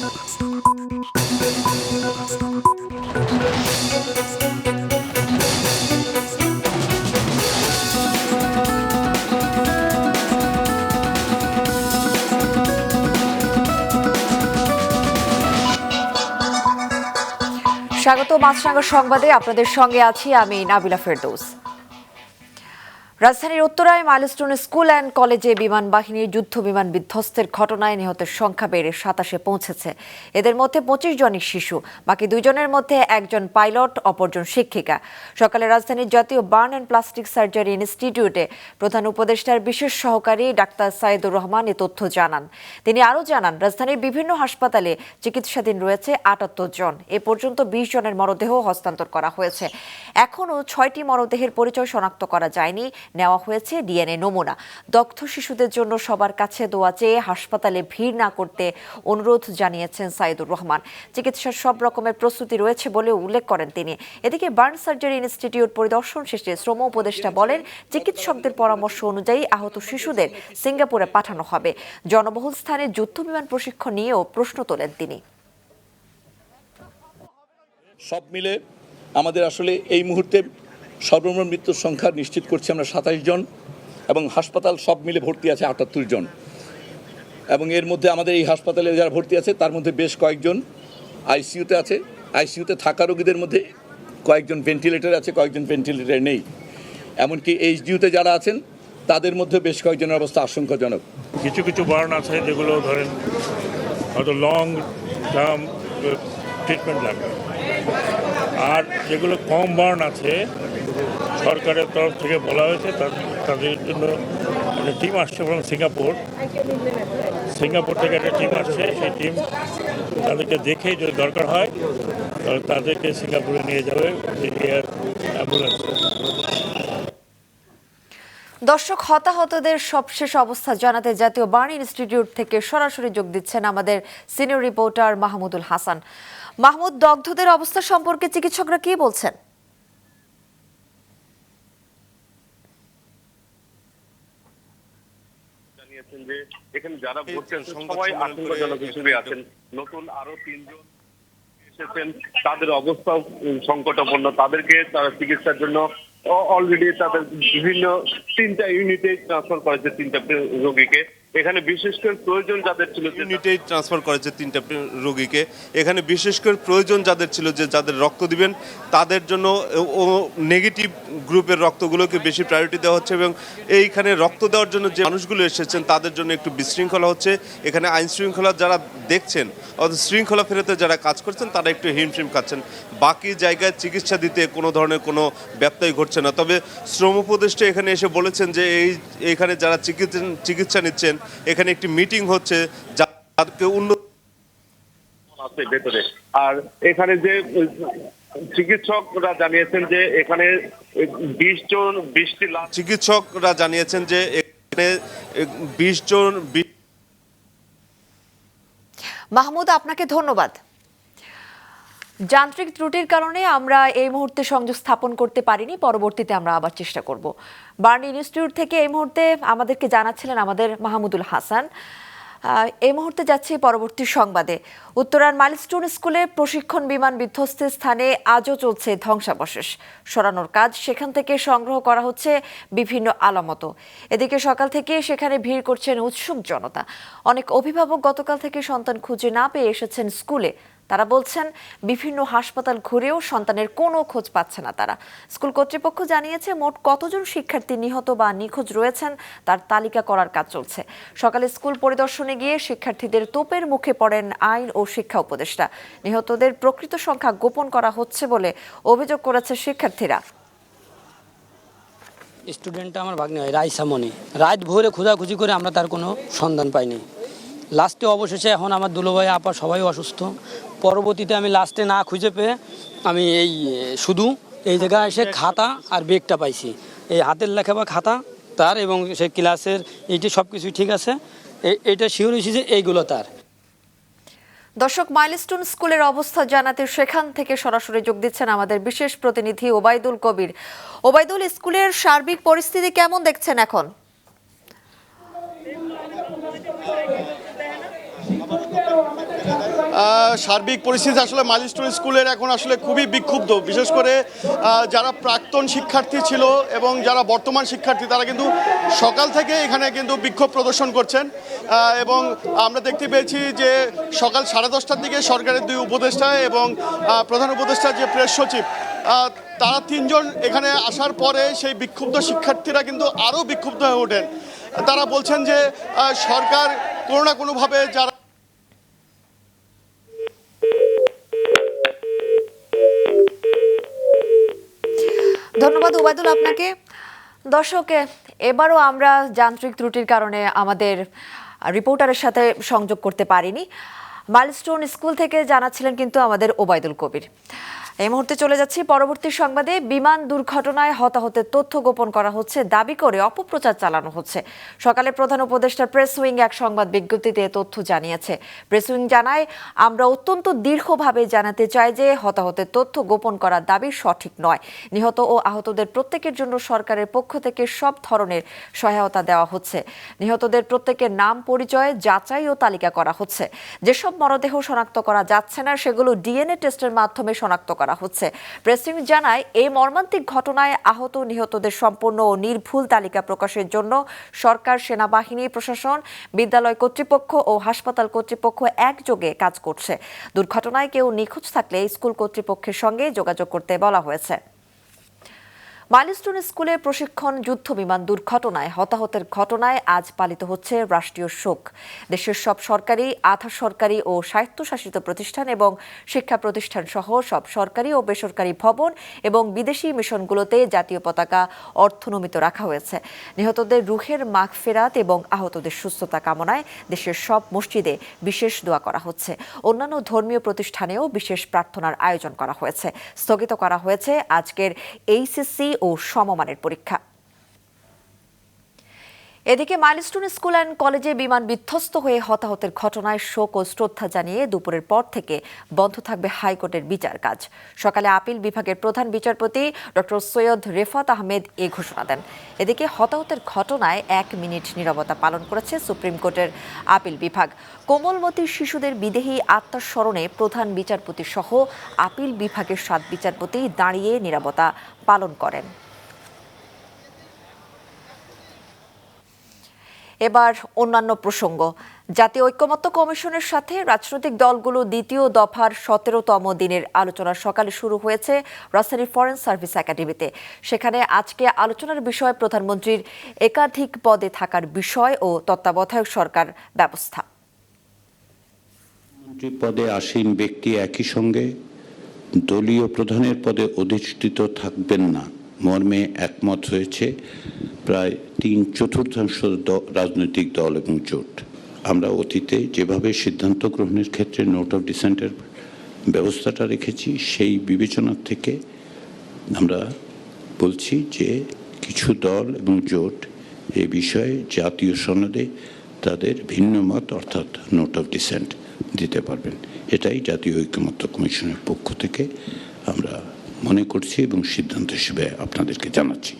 স্বাগত মাছরাঙা সংবাদে, আপনাদের সঙ্গে আছি আমি নাবিলা ফেরদৌস। রাজধানীর উত্তরায় মাইলস্টোন স্কুল অ্যান্ড কলেজে বিমান বাহিনীর যুদ্ধ বিমান বিধ্বস্তের ঘটনায় নিহতের সংখ্যা বেড়ে ২৭-এ পৌঁছেছে। এদের মধ্যে ২৫ জনই শিশু, বাকি ২ জনের মধ্যে একজন পাইলট, অপরজন শিক্ষিকা। সকালে রাজধানীর জাতীয় বার্ন অ্যান্ড প্লাস্টিক সার্জারি ইনস্টিটিউটে প্রধান উপদেষ্টার বিশেষ সহকারী ডাক্তার সাইদুর রহমান এ তথ্য জানান। তিনি আরও জানান, রাজধানীর বিভিন্ন হাসপাতালে চিকিৎসাধীন রয়েছে ৭৮ জন। এ পর্যন্ত ২০ জনের মরদেহ হস্তান্তর করা হয়েছে। এখনও ৬টি মরদেহের পরিচয় শনাক্ত করা যায়নি। নেওয়া হয়েছে ডিএনএ নমুনা। দগ্ধ শিশুদের জন্য সবার কাছে দোয়া চেয়ে হাসপাতালে ভিড় না করতে অনুরোধ জানিয়েছেন সাইদুর রহমান। চিকিৎসার সব রকমের প্রস্তুতি রয়েছে বলে উল্লেখ করেন তিনি। এদিকে বার্ন সার্জারি ইনস্টিটিউট পরিদর্শন শেষে শ্রম উপদেষ্টা বলেন, চিকিৎসকদের পরামর্শ অনুযায়ী আহত শিশুদের সিঙ্গাপুরে পাঠানো হবে। জনবহুল স্থানে যুদ্ধ বিমান প্রশিক্ষণ নিয়েও প্রশ্ন তোলেন তিনি। সব মিলে আমাদের আসলে এই মুহূর্তে সর্বমোট মৃত্যুর সংখ্যা নিশ্চিত করছি আমরা ২৭ জন, এবং হাসপাতাল সব মিলে ভর্তি আছে ৭৮ জন। এবং এর মধ্যে আমাদের এই হাসপাতালে যারা ভর্তি আছে তার মধ্যে বেশ কয়েকজন আইসিইউতে আছে। আইসিইউতে থাকা রোগীদের মধ্যে কয়েকজন ভেন্টিলেটর আছে, কয়েকজন ভেন্টিলেটর নেই। এমনকি এইচডিইউতে যারা আছেন তাদের মধ্যে বেশ কয়েকজনের অবস্থা আশঙ্কাজনক। কিছু কিছু বার্ন আছে যেগুলো ধরেন হয়তো লং টার্ম ট্রিটমেন্ট লাগবে, আর যেগুলো কম বার্ন আছে সরকারের তরফ থেকে বলা হয়েছে তাদের জন্য একটা টিম আসছে এবং সিঙ্গাপুর থেকে একটা টিম আসছে। সেই টিম তাদেরকে দেখে যদি দরকার হয় তাহলে তাদেরকে সিঙ্গাপুরে নিয়ে যাবে এয়ার অ্যাম্বুলেন্স। দর্শক, হতাহতদের সবশেষ অবস্থা জানাতে জাতীয় বার্ন ইনস্টিটিউট থেকে সরাসরি যোগ দিচ্ছেন আমাদের সিনিয়র রিপোর্টার মাহমুদুল হাসান। মাহমুদ, দগ্ধদের অবস্থা সম্পর্কে চিকিৎসকরা কি বলছেন? যে এখানে যারা ভর্তি সবাই আশঙ্কাজনক হিসেবে আছেন। নতুন আরো ৩ জন এসেছেন, তাদের অবস্থাও সংকটাপন্ন। তাদেরকে তারা চিকিৎসার জন্য অলরেডি তাদের বিভিন্ন ৩টা ইউনিটে ট্রান্সফার করেছে ৩টা রোগীকে। এখানে বিশেষ করে প্রয়োজন যাদের ছিল ইউনিটেই ট্রান্সফার করেছে 3টা রোগীকে। এখানে বিশেষ করে প্রয়োজন যাদের ছিল যে যাদের রক্ত দিবেন তাদের জন্য ও নেগেটিভ গ্রুপের রক্তগুলোকে বেশি প্রায়োরিটি দেওয়া হচ্ছে, এবং এইখানে রক্ত দেওয়ার জন্য যে মানুষগুলো এসেছেন তাদের জন্য একটু বিশৃঙ্খলা হচ্ছে। এখানে আইন শৃঙ্খলা যারা দেখছেন অর্থাৎ শৃঙ্খলা ফেরাতে যারা কাজ করছেন তারা একটু হিমশিম খাচ্ছেন। বাকি জায়গায় চিকিৎসা দিতে কোনো ধরনের কোনো ব্যত্যয় ঘটছে না। তবে শ্রম উপদেষ্টা এখানে এসে বলেছেন যে এইখানে যারা চিকিৎসা নিচ্ছেন এখানে একটি মিটিং হচ্ছে যাদেরকে উন্নত আছে ভেতরে। আর এখানে যে চিকিৎসকরা জানিয়েছেন যে এখানে 20টি লাশ, চিকিৎসকরা জানিয়েছেন যে এখানে 20 জন। মাহমুদ, আপনাকে ধন্যবাদ। যান্ত্রিক ত্রুটির কারণে আমরা এই মুহূর্তে সংযোগ স্থাপন করতে পারিনি, পরবর্তীতে আমরা আবার চেষ্টা করব। বার্ন ইনস্টিটিউট থেকে এই মুহূর্তে আমাদেরকে জানাচ্ছিলেন আমাদের মাহমুদুল হাসান। এই মুহূর্তে যাচ্ছি পরবর্তী সংবাদে। উত্তরার মাইলস্টোন স্কুলে প্রশিক্ষণ বিমান বিধ্বস্তের স্থানে আজও চলছে ধ্বংসাবশেষ সরানোর কাজ। সেখান থেকে সংগ্রহ করা হচ্ছে বিভিন্ন আলামত। এদিকে সকাল থেকে সেখানে ভিড় করছেন উৎসুক জনতা। অনেক অভিভাবক গতকাল থেকে সন্তান খুঁজে না পেয়ে এসেছেন স্কুলে। তারা বলছেন, বিভিন্ন হাসপাতাল ঘুরেও সন্তানের কোনো খোঁজ পাচ্ছে না তারা। স্কুল কর্তৃপক্ষ জানিয়েছে মোট কতজন শিক্ষার্থী নিহত বা নিখোঁজ রয়েছেন তার তালিকা করার কাজ চলছে। সকালে স্কুল পরিদর্শনে গিয়ে শিক্ষার্থীদের তোপের মুখে পড়েন আইন ও শিক্ষা উপদেষ্টা। নিহতদের প্রকৃত সংখ্যা গোপন করা হচ্ছে বলে অভিযোগ করেছে শিক্ষার্থীরা। স্টুডেন্টটা আমার ভাগ্নে হয় রাইসামণি। রাত ভোরে খোঁজাখুঁজি করে আমরা তার কোনো সন্ধান পাইনি। লাস্টে অবশেষে এখন আমার দুলোভাই আপা সবাই অসুস্থ। পরবর্তীতে আমি লাস্টে না খুঁজে পেয়ে আমি শুধু এই জায়গায় এসে খাতা আর ব্যাগটা পাইছি। এই হাতের লেখা বা খাতা তার, এবং সে ক্লাসের এইটি সব কিছুই ঠিক আছে। এইটা শিওর হয়েছি যে এইগুলো তার। দর্শক, মাইলস্টোন স্কুলের অবস্থা জানাতে সেখান থেকে সরাসরি যোগ দিচ্ছেন আমাদের বিশেষ প্রতিনিধি ওবায়দুল কবির। ওবায়দুল, স্কুলের সার্বিক পরিস্থিতি কেমন দেখছেন এখন? সার্বিক পরিস্থিতি আসলে মাইলস্টোন স্কুলের এখন আসলে খুবই বিক্ষুব্ধ, বিশেষ করে যারা প্রাক্তন শিক্ষার্থী ছিল এবং যারা বর্তমান শিক্ষার্থী তারা কিন্তু সকাল থেকে এখানে কিন্তু বিক্ষোভ প্রদর্শন করছেন এবং আমরা দেখতে পেয়েছি যে সকাল 10:30টার দিকে সরকারের 2 উপদেষ্টা এবং প্রধান উপদেষ্টা যে প্রেস সচিব তারা 3 জন এখানে আসার পরে সেই বিক্ষুব্ধ শিক্ষার্থীরা কিন্তু আরও বিক্ষুব্ধ হয়ে ওঠেন। তারা বলছেন যে সরকার কোনো না কোনোভাবে যারা ধন্যবাদ ওবায়দুল আপনাকে। দর্শক, এবারও আমরা যান্ত্রিক ত্রুটির কারণে আমাদের রিপোর্টারের সাথে সংযোগ করতে পারিনি। মাইলস্টোন স্কুল থেকে জানাচ্ছিলেন কিন্তু আমাদের ওবায়দুল কবির। এই মুহূর্তে চলে যাচ্ছি পরবর্তী সংবাদে। বিমান দুর্ঘটনায় হতাহতের তথ্য গোপন করা হচ্ছে দাবি করে অপপ্রচার চালানো হচ্ছে। সকালে প্রধান উপদেষ্টার প্রেস উইং এক সংবাদ বিজ্ঞপ্তিতে তথ্য জানিয়েছে। প্রেস উইং জানায়, আমরা অত্যন্ত দৃঢ়ভাবে জানাতে চাই যে হতাহতের তথ্য গোপন করার দাবি সঠিক নয়। নিহত ও আহতদের প্রত্যেকের জন্য সরকারের পক্ষ থেকে সব ধরনের সহায়তা দেওয়া হচ্ছে। নিহতদের প্রত্যেকের নাম, পরিচয় যাচাই ও তালিকা করা হচ্ছে। যেসব মরদেহ শনাক্ত করা যাচ্ছে না সেগুলো ডিএনএ টেস্টের মাধ্যমে শনাক্ত করা হচ্ছে। প্রেসিং জানায়, এই মর্মান্তিক ঘটনায় আহত নিহতদের সম্পূর্ণ ও নির্ভুল তালিকা প্রকাশের জন্য সরকার, সেনাবাহিনী, প্রশাসন, বিদ্যালয় কর্তৃপক্ষ ও হাসপাতাল কর্তৃপক্ষ একযোগে কাজ করছে। দুর্ঘটনায় কেউ নিখোঁজ থাকলে স্কুল কর্তৃপক্ষের সঙ্গে যোগাযোগ করতে বলা হয়েছে। মাইলস্টোন স্কুলের প্রশিক্ষণ যুদ্ধ বিমান দুর্ঘটনায় হতাহতের ঘটনায় আজ পালিত হচ্ছে রাষ্ট্রীয় শোক। দেশের সব সরকারি, আধা সরকারি ও স্বায়ত্তশাসিত প্রতিষ্ঠান এবং শিক্ষা প্রতিষ্ঠান সহ সব সরকারি ও বেসরকারি ভবন এবং বিদেশি মিশনগুলোতে জাতীয় পতাকা অর্থনমিত রাখা হয়েছে। নিহতদের রুহের মাগফিরাত এবং আহতদের সুস্থতা কামনায় দেশের সব মসজিদে বিশেষ দোয়া করা হচ্ছে। অন্যান্য ধর্মীয় প্রতিষ্ঠানেও বিশেষ প্রার্থনার আয়োজন করা হয়েছে। স্থগিত করা হয়েছে আজকের এইচএসসি ও সমমানের পরীক্ষা। এদিকে মাইলস্টোন স্কুল অ্যান্ড কলেজে বিমান বিধ্বস্ত হয়ে হতাহতের ঘটনায় শোক ও শ্রদ্ধা জানিয়ে দুপুরের পর থেকে বন্ধ থাকবে হাইকোর্টের বিচার কাজ। সকালে আপিল বিভাগের প্রধান বিচারপতি ডক্টর সৈয়দ রেফাত আহমেদ এ ঘোষণা দেন। এদিকে হতাহতের ঘটনায় 1 মিনিট নীরবতা পালন করেছে সুপ্রিম কোর্টের আপিল বিভাগ। কোমলমতি শিশুদের বিদেহী আত্মার স্মরণে প্রধান বিচারপতি সহ আপিল বিভাগের 7 বিচারপতি দাঁড়িয়ে নীরবতা পালন করেন। এবার অন্যান্য প্রসঙ্গ। জাতীয় ঐকমত্য কমিশনের সাথে রাজনৈতিক দলগুলো দ্বিতীয় দফার 17তম দিনের আলোচনা সকালে শুরু হয়েছে রাজধানীর ফরেন সার্ভিস একাডেমিতে। সেখানে আজকে আলোচনার বিষয় প্রধানমন্ত্রীর একাধিক পদে থাকার বিষয় ও তত্ত্বাবধায়ক সরকার ব্যবস্থা। মন্ত্রী পদে আসীন ব্যক্তি একই সঙ্গে দলীয় প্রধানের পদে অধিষ্ঠিত থাকবেন না মর্মে একমত হয়েছে প্রায় 3/4 রাজনৈতিক দল এবং জোট। আমরা অতীতে যেভাবে সিদ্ধান্ত গ্রহণের ক্ষেত্রে নোট অফ ডিসেন্টের ব্যবস্থাটা রেখেছি সেই বিবেচনা থেকে আমরা বলছি যে কিছু দল এবং জোট এই বিষয়ে জাতীয় সনদে তাদের ভিন্ন মত অর্থাৎ নোট অফ ডিসেন্ট দিতে পারবেন। এটাই জাতীয় ঐকমত্য কমিশনের পক্ষ থেকে আমরা মনে করছি এবং সিদ্ধান্ত হিসেবে আপনাদেরকে জানাচ্ছি।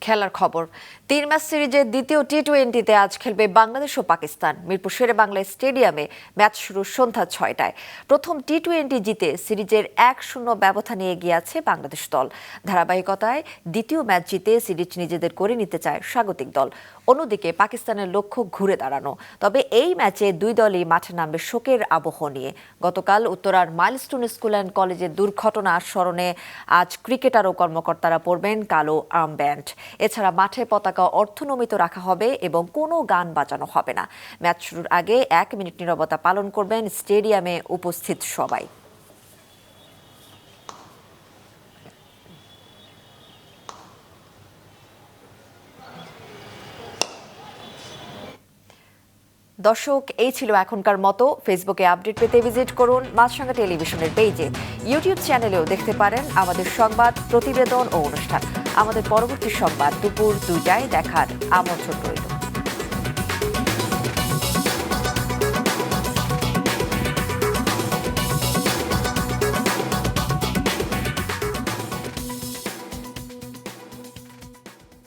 খেলার খবর। 3 ম্যাচ সিরিজের দ্বিতীয় টি-20তে আজ খেলবে বাংলাদেশ ও পাকিস্তান। মিরপুর শেরে বাংলা স্টেডিয়ামে ম্যাচ শুরু সন্ধ্যা 6টায়। প্রথম টি-20 জিতে সিরিজের 1-0 ব্যবধানে এগিয়ে আছে বাংলাদেশ দল। ধারাবাহিকতায় দ্বিতীয় ম্যাচ জিতে সিরিজ নিজেদের করে নিতে চায় স্বাগতিক দল। অন্যদিকে পাকিস্তানের লক্ষ্য ঘুরে দাঁড়ানো। তবে এই ম্যাচে দুই দলই মাঠে নামবে শোকের আবহ নিয়ে। গতকাল উত্তরার মাইলস্টোন স্কুল অ্যান্ড কলেজের দুর্ঘটনার স্মরণে আজ ক্রিকেটার ও কর্মকর্তারা পরবেন কালো আর্মব্যান্ড। এছাড়া মাঠে পতাকা অর্থনমিত রাখা হবে এবং কোনো গান বাজানো হবে না। ম্যাচ শুরুর আগে 1 মিনিট নীরবতা পালন করবেন স্টেডিয়ামে উপস্থিত সবাই। দর্শক, এই ছিল এখনকার মতো। ফেসবুকে আপডেট পেতে ভিজিট করুন মাছরাঙা টেলিভিশনের পেজে। ইউটিউব চ্যানেলেও দেখতে পারেন আমাদের সংবাদ, প্রতিবেদন ও অনুষ্ঠান। আমাদের পরবর্তী সংবাদ দুপুর 2টায় দেখার আমন্ত্রণ রইল।